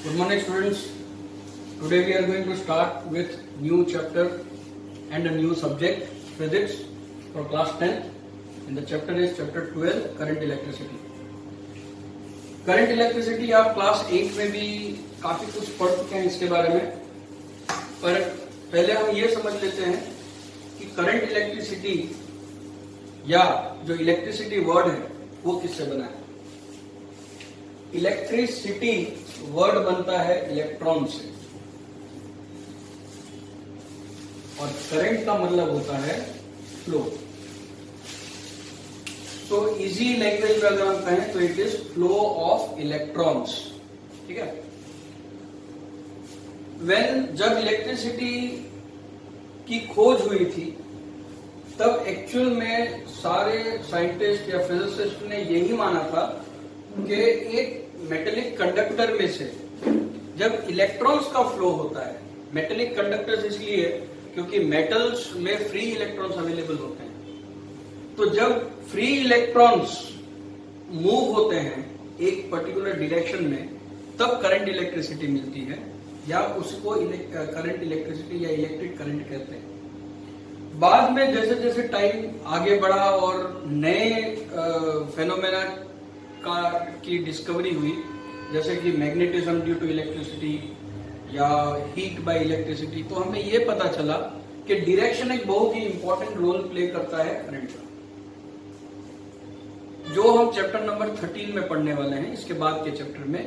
Good morning, students. Today we are going to start with new chapter and a new subject, physics for class 10. And the chapter is chapter 12, current electricity. Current electricity आप class 8 में भी काफी कुछ पढ़ चुके हैं इसके बारे में, पर पहले हम ये समझ लेते हैं कि करंट इलेक्ट्रिसिटी या जो इलेक्ट्रिसिटी वर्ड है वो किससे बना है। इलेक्ट्रिसिटी वर्ड बनता है इलेक्ट्रॉन से और करंट का मतलब होता है फ्लो। तो इजी लैंग्वेज में अगर हम कहें तो it is flow of electrons. ठीक है। जब इलेक्ट्रिसिटी की खोज हुई थी तब एक्चुअल में सारे साइंटिस्ट या फिजिसिस्ट ने यही माना था कि एक मेटेलिक कंडक्टर में से जब इलेक्ट्रॉन्स का फ्लो होता है, मेटेलिक कंडक्टर्स इसलिए क्योंकि मेटल्स में फ्री इलेक्ट्रॉन्स अवेलेबल होते हैं, तो जब फ्री इलेक्ट्रॉन्स मूव होते हैं एक पर्टिकुलर डायरेक्शन में तब करंट इलेक्ट्रिसिटी मिलती है या उसको करंट इलेक्ट्रिसिटी या इलेक्ट्रिक करंट कहते हैं। बाद में जैसे जैसे टाइम आगे बढ़ा और नए फेनोमेना की डिस्कवरी हुई, जैसे कि मैग्नेटिज्म ड्यू टू इलेक्ट्रिसिटी या हीट बाय इलेक्ट्रिसिटी, तो हमें यह पता चला कि डायरेक्शन एक बहुत ही इंपॉर्टेंट रोल प्ले करता है करंट का, जो हम चैप्टर नंबर 13 में पढ़ने वाले हैं। इसके बाद के चैप्टर में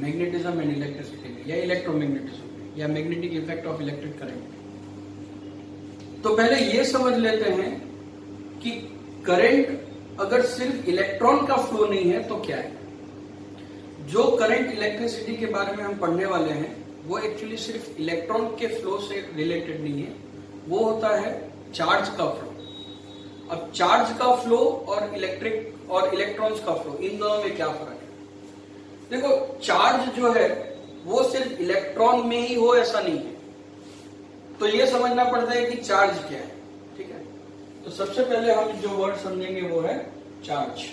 मैग्नेटिज्म एंड इलेक्ट्रिसिटी में या इलेक्ट्रोमैग्नेटिज्म में या magnetic effect of electric current. तो पहले ये समझ लेते हैं कि करंट अगर सिर्फ इलेक्ट्रॉन का फ्लो नहीं है तो क्या है। जो करंट इलेक्ट्रिसिटी के बारे में हम पढ़ने वाले हैं वो एक्चुअली सिर्फ इलेक्ट्रॉन के फ्लो से रिलेटेड नहीं है, वो होता है चार्ज का फ्लो। अब चार्ज का फ्लो और इलेक्ट्रिक और इलेक्ट्रॉन्स का फ्लो, इन दोनों में क्या फर्क है। देखो, चार्ज जो है वो सिर्फ इलेक्ट्रॉन में ही हो ऐसा नहीं है, तो ये समझना पड़ता है कि चार्ज क्या है। ठीक है। तो सबसे पहले हम जो वर्ड समझेंगे वो है चार्ज।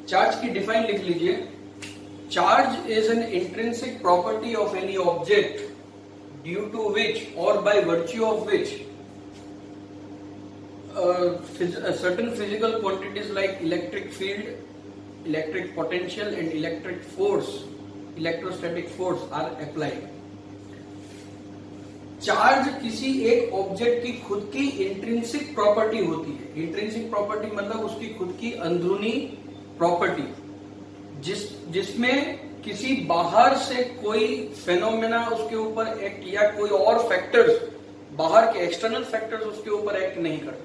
चार्ज की डिफाइन लिख लीजिए। Charge is an intrinsic property of any object due to which or by virtue of which certain physical quantities like electric field, electric potential and electric force, electrostatic force are applied. Charge किसी एक object की खुद की intrinsic property होती है। Intrinsic property मतलब उसकी खुद की अंदरूनी प्रॉपर्टी, जिसमें किसी बाहर से कोई फेनोमेना उसके ऊपर एक्ट या कोई और फैक्टर्स, बाहर के एक्सटर्नल फैक्टर्स उसके ऊपर एक्ट नहीं करते,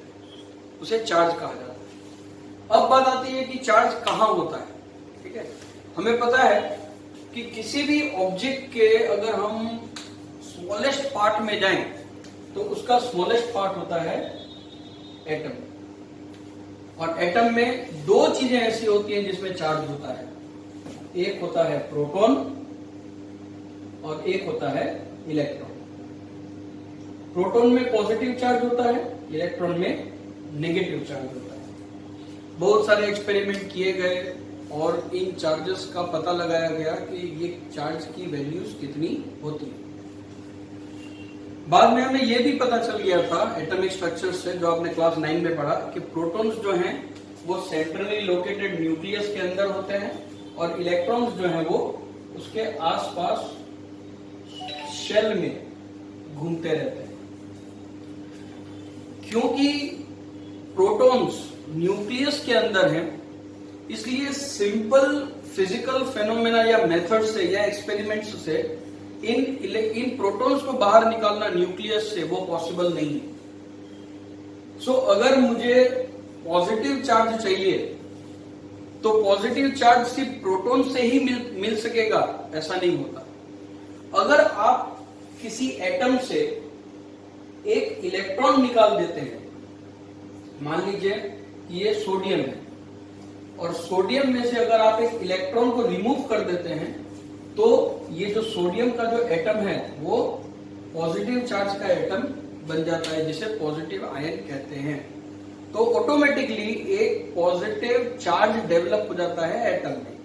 उसे चार्ज कहा जाता है। अब बात आती है कि चार्ज कहां होता है। ठीक है। हमें पता है कि किसी भी ऑब्जेक्ट के अगर हम स्मॉलेस्ट पार्ट में जाएं तो उसका स्मॉलेस्ट पार्ट होता है एटम, और एटम में दो चीजें ऐसी होती हैं जिसमें चार्ज होता है। एक होता है प्रोटॉन और एक होता है इलेक्ट्रॉन। प्रोटॉन में पॉजिटिव चार्ज होता है, इलेक्ट्रॉन में नेगेटिव चार्ज होता है। बहुत सारे एक्सपेरिमेंट किए गए और इन चार्जेस का पता लगाया गया कि ये चार्ज की वैल्यूज कितनी होती है। बाद में हमें यह भी पता चल गया था एटॉमिक स्ट्रक्चर से, जो आपने क्लास 9 में पढ़ा, कि प्रोटॉन्स जो हैं वो सेंट्रली लोकेटेड न्यूक्लियस के अंदर होते हैं और इलेक्ट्रॉन्स जो हैं वो उसके आसपास शेल में घूमते रहते हैं। क्योंकि प्रोटॉन्स न्यूक्लियस के अंदर हैं, इसलिए सिंपल फिजिकल फेनोमेना या मेथड से या एक्सपेरिमेंट्स से इन प्रोटॉन्स को बाहर निकालना न्यूक्लियस से वो पॉसिबल नहीं है। सो अगर मुझे पॉजिटिव चार्ज चाहिए तो पॉजिटिव चार्ज सिर्फ प्रोटॉन से ही मिल सकेगा ऐसा नहीं होता। अगर आप किसी एटम से एक इलेक्ट्रॉन निकाल देते हैं, मान लीजिए ये सोडियम है, और सोडियम में से अगर आप एक इलेक्ट्रॉन को रिमूव कर देते हैं तो ये जो सोडियम का जो एटम है वो पॉजिटिव चार्ज का एटम बन जाता है, जिसे पॉजिटिव आयन कहते हैं। तो ऑटोमेटिकली एक पॉजिटिव चार्ज डेवलप हो जाता है एटम में।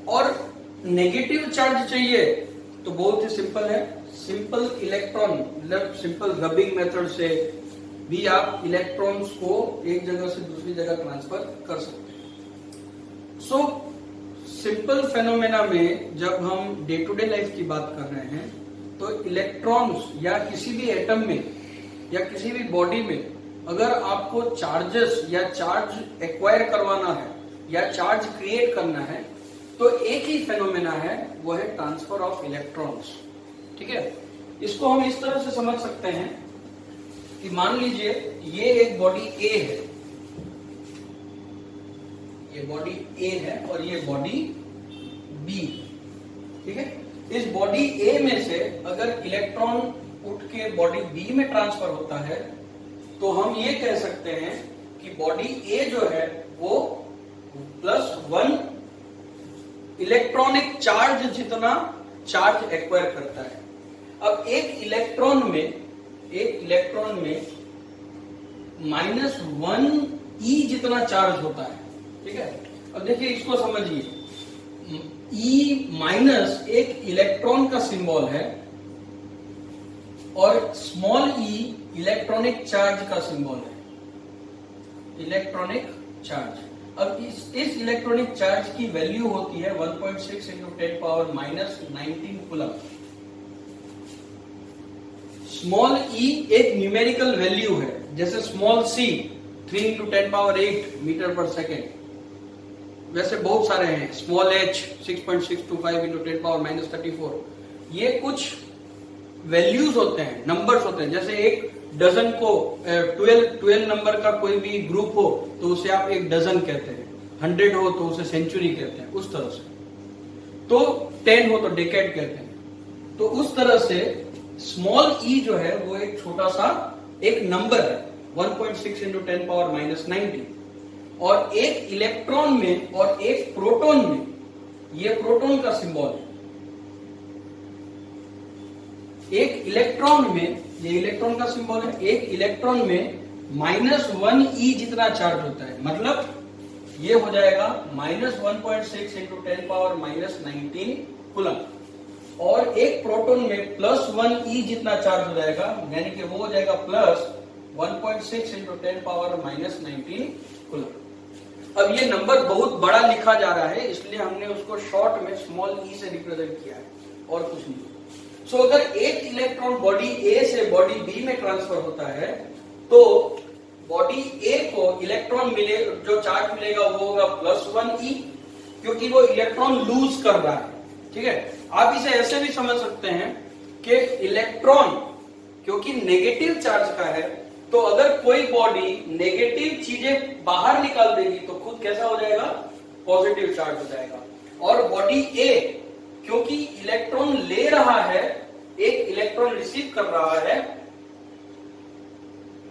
और नेगेटिव चार्ज चाहिए तो बहुत ही सिंपल है, सिंपल इलेक्ट्रॉन मतलब सिंपल रबिंग मेथड से भी आप इलेक्ट्रॉन्स को एक जगह से दूसरी जगह ट्रांसफर कर सकते हैं। सो सिंपल फेनोमेना में जब हम डे टू डे लाइफ की बात कर रहे हैं तो इलेक्ट्रॉन्स या किसी भी एटम में या किसी भी बॉडी में अगर आपको चार्जेस या चार्ज एक्वायर करवाना है या चार्ज क्रिएट करना है तो एक ही फेनोमेना है, वो है ट्रांसफर ऑफ इलेक्ट्रॉन्स। ठीक है, इसको हम इस तरह से समझ सकते हैं कि मान लीजिए ये एक बॉडी ए है, ये बॉडी ए है और ये बॉडी बी। ठीक है, इस बॉडी ए में से अगर इलेक्ट्रॉन उठ के बॉडी बी में ट्रांसफर होता है तो हम ये कह सकते हैं कि बॉडी ए जो है वो +1 इलेक्ट्रॉनिक चार्ज जितना चार्ज एक्वायर करता है। अब एक इलेक्ट्रॉन में -1 जितना चार्ज होता है। ठीक है, अब देखिए इसको समझिए, E- एक इलेक्ट्रॉन का सिंबल है और स्मॉल e इलेक्ट्रॉनिक चार्ज का सिंबल है, इलेक्ट्रॉनिक चार्ज। अब इस इलेक्ट्रॉनिक चार्ज की वैल्यू होती है 1.6 × 10⁻⁻19 कूलम। स्मॉल e एक न्यूमेरिकल वैल्यू है, जैसे स्मॉल c 3 × 10⁸ मीटर पर सेकेंड। वैसे बहुत सारे हैं, स्मॉल h 6.625 × 10⁻34। ये कुछ वैल्यूज होते हैं, नंबर्स होते हैं। जैसे एक डजन को 12 नंबर का कोई भी ग्रुप हो तो उसे आप एक डजन कहते हैं, 100 हो तो उसे सेंचुरी कहते हैं, उस तरह से। तो 10 हो तो डेकेड कहते हैं। तो उस तरह से स्मॉल e जो है वो एक छोटा सा एक नंबर है, 1.6 × 10⁻⁻90। और एक इलेक्ट्रॉन में और एक प्रोटॉन में, ये प्रोटॉन का सिंबल है। एक इलेक्ट्रॉन में, ये इलेक्ट्रॉन का सिंबल है, एक इलेक्ट्रॉन में -1 जितना चार्ज होता है, मतलब ये हो जाएगा -1.6 × 10⁻⁻19 कूलम। और एक प्रोटॉन में +1 जितना चार्ज हो जाएगा, यानी कि वो हो जाएगा +1.6 × 10⁻⁻19 कूलम। अब ये नंबर बहुत बड़ा लिखा जा रहा है, इसलिए हमने उसको शॉर्ट में स्मॉल e से रिप्रेजेंट किया है और कुछ नहीं। सो अगर एक इलेक्ट्रॉन बॉडी ए से बॉडी बी में ट्रांसफर होता है तो बॉडी ए को इलेक्ट्रॉन मिले, जो चार्ज मिलेगा वो होगा +1 क्योंकि वो इलेक्ट्रॉन लूज कर रहा है। ठीक है, आप इसे ऐसे भी समझ सकते हैं कि इलेक्ट्रॉन क्योंकि नेगेटिव चार्ज का है, तो अगर कोई बॉडी नेगेटिव चीजें बाहर निकाल देगी तो खुद कैसा हो जाएगा, पॉजिटिव चार्ज हो जाएगा। और बॉडी ए क्योंकि इलेक्ट्रॉन ले रहा है, एक इलेक्ट्रॉन रिसीव कर रहा है,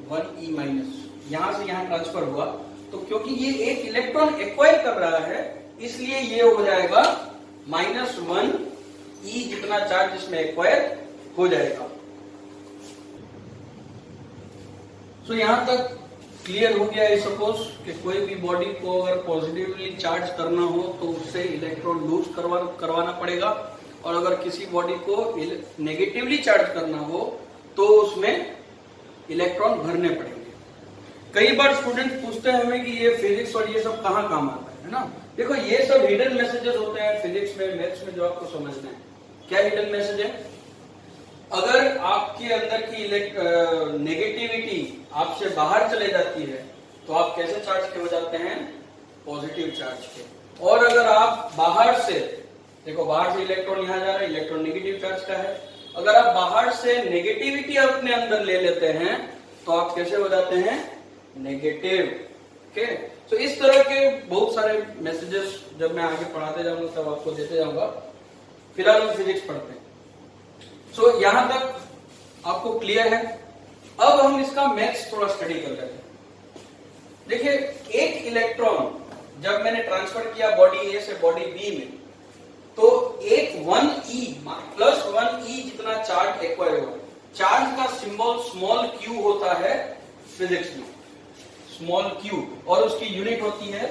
1e-, यहां से यहां ट्रांसफर हुआ, तो क्योंकि ये एक इलेक्ट्रॉन एक्वायर कर रहा है इसलिए ये हो जाएगा -1 जितना चार्ज इसमें एक्वायर हो जाएगा। सो यहां तक क्लियर हो गया है। सपोज कि कोई भी बॉडी को अगर पॉजिटिवली चार्ज करना हो तो उससे इलेक्ट्रॉन लूज करवाना पड़ेगा, और अगर किसी बॉडी को नेगेटिवली चार्ज करना हो तो उसमें इलेक्ट्रॉन भरने पड़ेंगे। कई बार स्टूडेंट पूछते हैं हमें कि ये फिजिक्स और ये सब कहाँ काम आता है ना। देखो ये सब हिडन मैसेजेस होते हैं फिजिक्स में, मैथ्स में, जो आपको समझना है। क्या हिडन मैसेज है? अगर आपके अंदर की नेगेटिविटी आपसे बाहर चले जाती है तो आप कैसे चार्ज के हो जाते हैं? पॉजिटिव चार्ज के। और अगर आप बाहर से, देखो बाहर से इलेक्ट्रॉन यहां जा रहा है, इलेक्ट्रॉन नेगेटिव चार्ज का है, अगर आप बाहर से नेगेटिविटी अपने अंदर ले लेते हैं तो आप कैसे हो जाते हैं? नेगेटिव। ओके, तो इस तरह के बहुत सारे मैसेजेस जब मैं आगे पढ़ाते जाऊंगा तब आपको देते जाऊंगा। फिलहाल हम फिजिक्स पढ़ते हैं। सो यहां तक आपको क्लियर है। अब हम इसका मैथ्स थोड़ा स्टडी कर लेते हैं। देखिए एक इलेक्ट्रॉन जब मैंने ट्रांसफर किया बॉडी ए से बॉडी बी में, तो एक 1e जितना चार्ज एक्वायर हुआ। चार्ज का सिंबल स्मॉल q होता है फिजिक्स में, स्मॉल q, और उसकी यूनिट होती है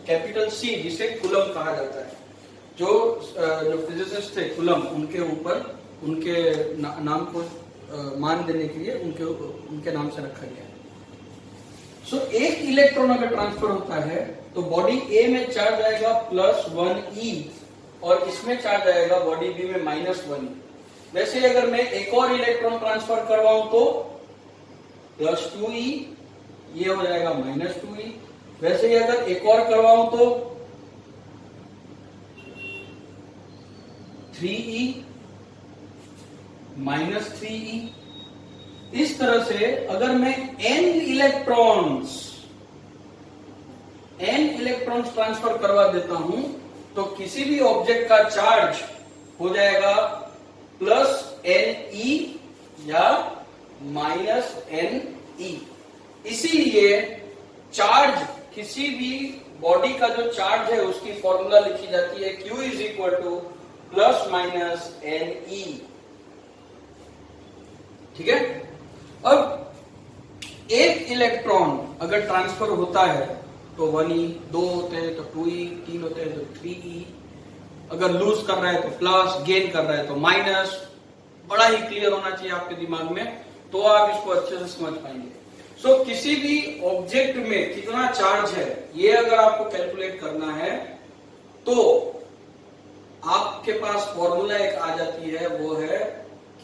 कैपिटल C, जिसे कूलम कहा जाता है। जो फिजिसिस्ट थे कुलम, उनके ऊपर उनके नाम को मान देने के लिए उनके नाम से रखा गया है। सो एक इलेक्ट्रॉन अगर ट्रांसफर होता है तो बॉडी ए में चार्ज आएगा +1e और इसमें चार्ज आएगा बॉडी बी में -1e। वैसे अगर मैं एक और इलेक्ट्रॉन ट्रांसफर करवाऊं तो +2e, ये हो जाएगा -2e। वैसे ही अगर एक और करवाऊं तो 3e -3e। इस तरह से अगर मैं n इलेक्ट्रॉन्स ट्रांसफर करवा देता हूं तो किसी भी ऑब्जेक्ट का चार्ज हो जाएगा +ne या -ne। इसीलिए चार्ज, किसी भी बॉडी का जो चार्ज है उसकी फॉर्मूला लिखी जाती है Q ± ne। ठीक है। अब एक इलेक्ट्रॉन अगर ट्रांसफर होता है तो 1e, 2 होते हैं तो 2e, 3 होते हैं तो 3e। अगर लूज कर रहा है तो प्लस, गेन कर रहा है तो माइनस। बड़ा ही क्लियर होना चाहिए आपके दिमाग में, तो आप इसको अच्छे से समझ पाएंगे। सो किसी भी ऑब्जेक्ट में कितना चार्ज है ये अगर आपको कैलकुलेट करना है तो आपके पास फॉर्मूला एक आ जाती है, वो है Q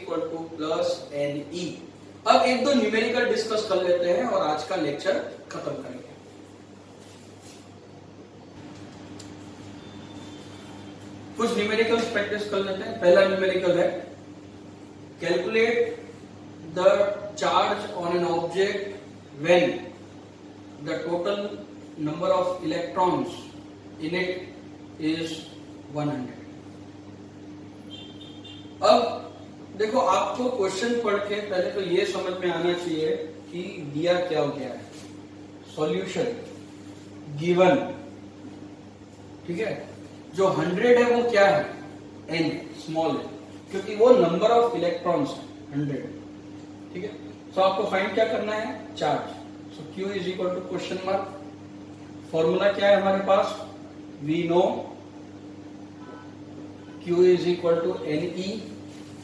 +ne। अब एक दो न्यूमेरिकल डिस्कस कर लेते हैं और आज का लेक्चर खत्म करेंगे। कुछ न्यूमेरिकल्स प्रैक्टिस कर लेते हैं। पहला न्यूमेरिकल है, calculate the charge on an object when the total number of electrons in it is 100। अब देखो, आपको क्वेश्चन पढ़ के पहले तो ये समझ में आना चाहिए कि दिया क्या हो गया है। सॉल्यूशन गिवन, ठीक है। जो 100 है वो क्या है, n स्मॉल है, क्योंकि वो नंबर ऑफ इलेक्ट्रॉन्स है 100, ठीक है। तो आपको फाइंड क्या करना है, charge. So Q question mark. Formula क्या है हमारे पास, we know Q ne।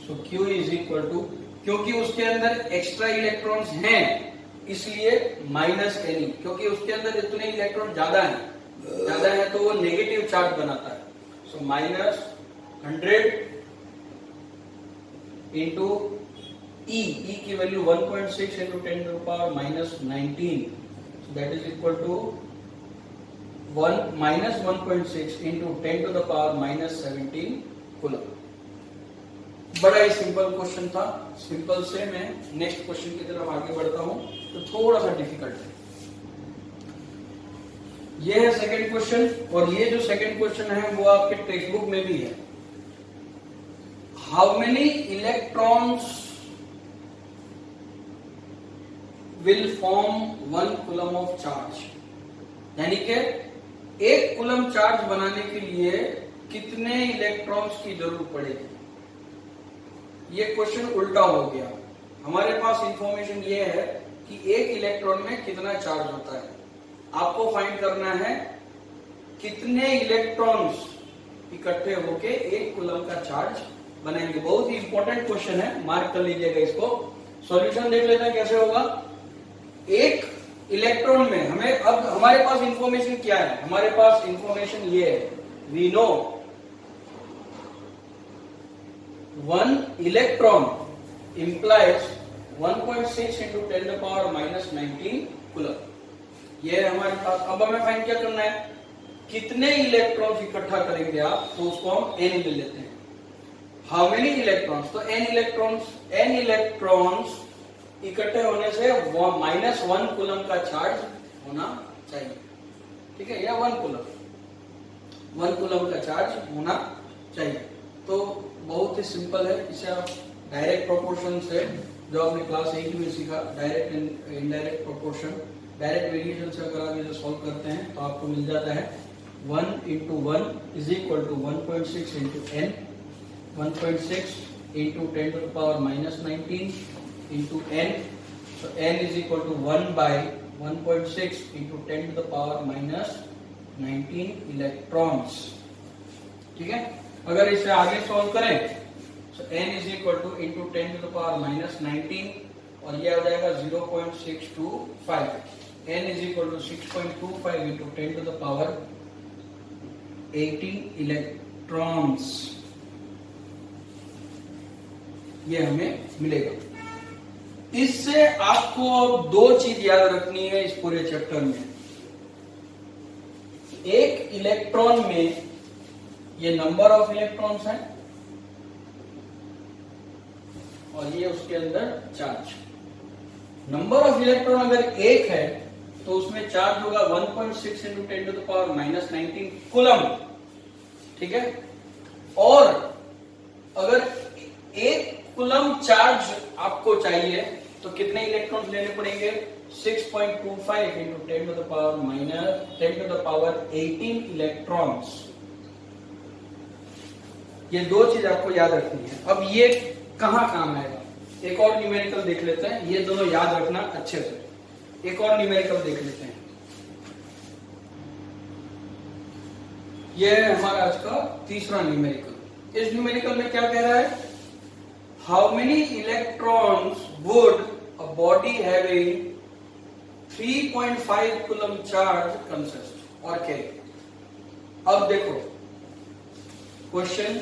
So Q क्योंकि उसके अंदर एक्स्ट्रा इलेक्ट्रॉन्स हैं इसलिए -ne, क्योंकि उसके अंदर इतने इलेक्ट्रॉन ज्यादा है तो वो नेगेटिव चार्ज बनाता है। सो -100 इंटू E की value 1.6 into 10⁻⁻19, that is equal to -1.6 into 10⁻⁻17 coulomb. बड़ा ही सिंपल क्वेश्चन था। सिंपल से मैं नेक्स्ट क्वेश्चन की तरफ आगे बढ़ता हूं तो थोड़ा सा डिफिकल्ट है। ये है सेकंड क्वेश्चन, और ये जो सेकंड क्वेश्चन है वो आपके टेक्स्ट बुक में भी है। How many electrons will form 1 coulomb of charge, यानी कि एक कूलम चार्ज बनाने के लिए कितने इलेक्ट्रॉन्स की जरूरत पड़ेगी। ये क्वेश्चन उल्टा हो गया। हमारे पास इंफॉर्मेशन ये है कि एक इलेक्ट्रॉन में कितना चार्ज होता है, आपको फाइंड करना है कितने इलेक्ट्रॉन्स इकट्ठे होके एक कूलम का चार्ज बनाएंगे। बहुत ही इंपॉर्टेंट क्वेश्चन है, मार्क कर लीजिएगा इसको। सॉल्यूशन देख लेते हैं कैसे होगा। एक इलेक्ट्रॉन में अब हमारे पास इंफॉर्मेशन क्या है, हमारे पास इंफॉर्मेशन ये है, we know 1 electron implies 1.6 into 10⁻⁻19 coulomb. ये है हमारे पास। अब हमें फाइंड क्या करना है, कितने इलेक्ट्रॉन्स इकट्ठा करेंगे आप, तो उसको हम n ले लेते हैं। हाउ मेनी इलेक्ट्रॉन्स, तो n इलेक्ट्रॉन्स इकट्ठे होने से -1 कूलम का चार्ज होना चाहिए, ठीक है, या 1 कूलम का चार्ज होना चाहिए। तो बहुत ही सिंपल है, इसे आप डायरेक्ट प्रोपोर्शन से, जो आपने क्लास 8 में सीखा, direct and indirect proportion, direct variation से अगर आप इसे सॉल्व करते हैं तो आपको मिल जाता है 1 into 1 is equal to 1.6 into n, 1.6 into 10⁻⁻19 into n, so n is equal to 1 by 1.6 into 10⁻⁻19 electrons, ठीक है, अगर इसे आगे सॉल्व करें तो n is equal to into 10 to the power minus 19 और ये आ जाएगा 0.625। n is equal to 6.25 into 10 to the power 18 electrons, ये हमें मिलेगा। इससे आपको अब दो चीज याद रखनी है इस पूरे चैप्टर में। एक, इलेक्ट्रॉन में ये नंबर ऑफ इलेक्ट्रॉन्स है और ये उसके अंदर चार्ज। नंबर ऑफ इलेक्ट्रॉन अगर एक है तो उसमें चार्ज होगा 1.6 into 10 to the power minus 19 coulomb, ठीक है। और अगर एक कूलम चार्ज आपको चाहिए तो कितने इलेक्ट्रॉन्स लेने पड़ेंगे? 6.25 into 10 to the power minus 10 to the power 18 electrons. ये दो चीज आपको याद रखनी है। अब ये कहां काम आएगा? एक और न्यूमेरिकल देख लेते हैं, ये दोनों याद रखना अच्छे से। एक और न्यूमेरिकल देख लेते हैं। ये है हमारा आज का तीसरा न्यूमेरिकल। इस न्यूमेरिकल में क्या कह रहा है? How many electrons would a body having 3.5 coulomb charge consist और कैरी। अब देखो क्वेश्चन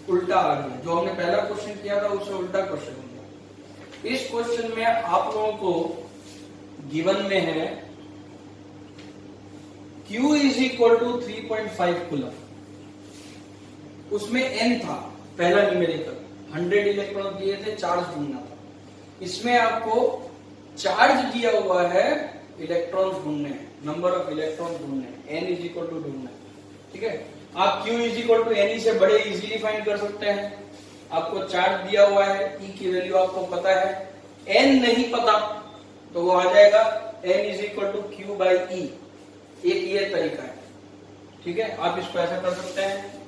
उल्टा आ गया, जो हमने पहला क्वेश्चन किया था उससे उल्टा क्वेश्चन हो गया। इस क्वेश्चन में आप लोगों को गिवन में है Q is equal to 3.5 coulomb, उसमें n था पहला न्यूमेरिकल, 100 इलेक्ट्रॉन दिए थे, चार्ज ढूंढना था। इसमें आपको चार्ज दिया हुआ है, इलेक्ट्रॉन्स ढूंढने हैं, नंबर ऑफ इलेक्ट्रॉन्स ढूंढने हैं, n इज इक्वल टू ढूंढना है, ठीक है। आप Q is equal to N से बड़े इजीली फाइंड कर सकते हैं। आपको चार्ज दिया हुआ है, E की वैल्यू आपको पता है, n नहीं पता तो वो आ जाएगा n is equal to Q by E. एक ये तरीका है, ठीक है। आप इसको ऐसा कर सकते हैं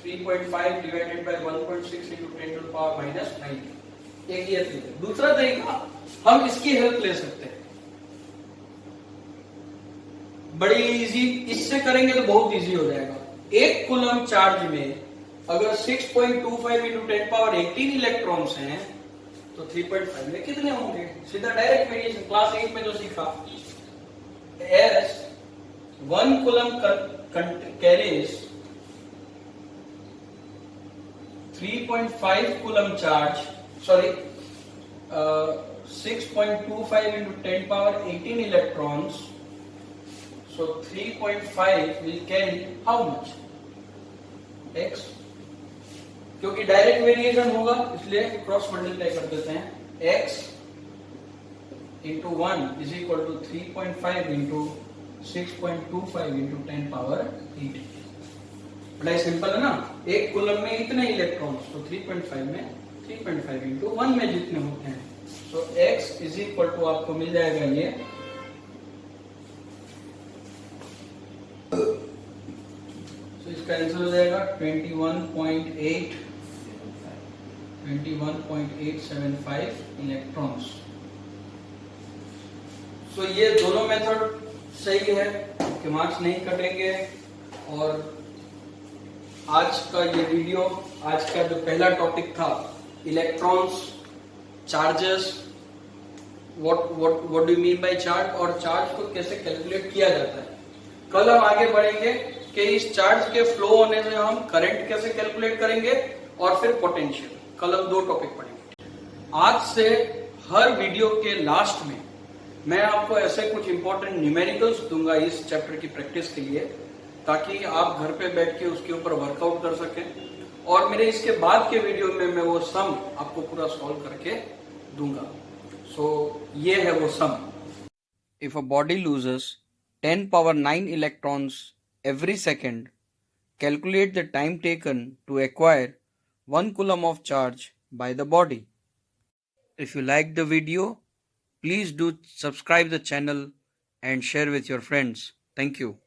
3.5 divided by 1.6 into 10 to the power minus 19। एक ये तरीका। दूसरा तरीका, हम इसकी हेल्प ले सकते हैं, बड़ी इजी। इससे करेंगे तो बहुत इजी हो जाएगा। एक कूलम चार्ज में अगर 6.25 इंटू 10 पावर 18 इलेक्ट्रॉन्स हैं तो 3.5 में कितने होंगे? सीधा डायरेक्ट वेरिएशन क्लास 8 में जो सीखा, S 1 coulomb carries 3.5 coulomb charge, sorry 6.25 into 10 power 18 electrons. So 3.5 will carry how much? X. क्योंकि डायरेक्ट वेरिएशन होगा इसलिए क्रॉस मल्टीप्लाई कर देते हैं। X into 1 is equal to 3.5 into 6.25 into 10 power 18. बड़ा सिंपल है ना। एक कूलम में इतने इलेक्ट्रॉन्स, तो 3.5 में 3.5 into 1 में जितने होते हैं, तो x इज इक्वल टू आपको मिल जाएगा ये, तो इसका आंसर हो जाएगा 21.875 इलेक्ट्रॉन्स। तो ये दोनों मेथड सही है कि मार्क्स नहीं कटेंगे। और आज का ये वीडियो, आज का जो पहला टॉपिक था electrons, charges, what do you mean by charge, और चार्ज को कैसे कैलकुलेट किया जाता है। कल हम आगे बढ़ेंगे कि इस चार्ज के फ्लो होने से हम करंट कैसे कैलकुलेट करेंगे और फिर पोटेंशियल। कल हम 2 टॉपिक पढ़ेंगे। आज से हर वीडियो के लास्ट में मैं आपको ऐसे कुछ इंपॉर्टेंट न्यूमेरिकल्स दूंगा इस चैप्टर की प्रैक्टिस के लिए, ताकि आप घर पे बैठ के उसके ऊपर वर्कआउट कर सकें। और मेरे इसके बाद के वीडियो में मैं वो सम आपको पूरा सॉल्व करके दूंगा। सो ये है वो sum. If a body loses 10 power 9 electrons every second, calculate the time taken to acquire 1 coulomb of charge by the body. If you like the video, please do subscribe the channel and share with your friends. Thank you.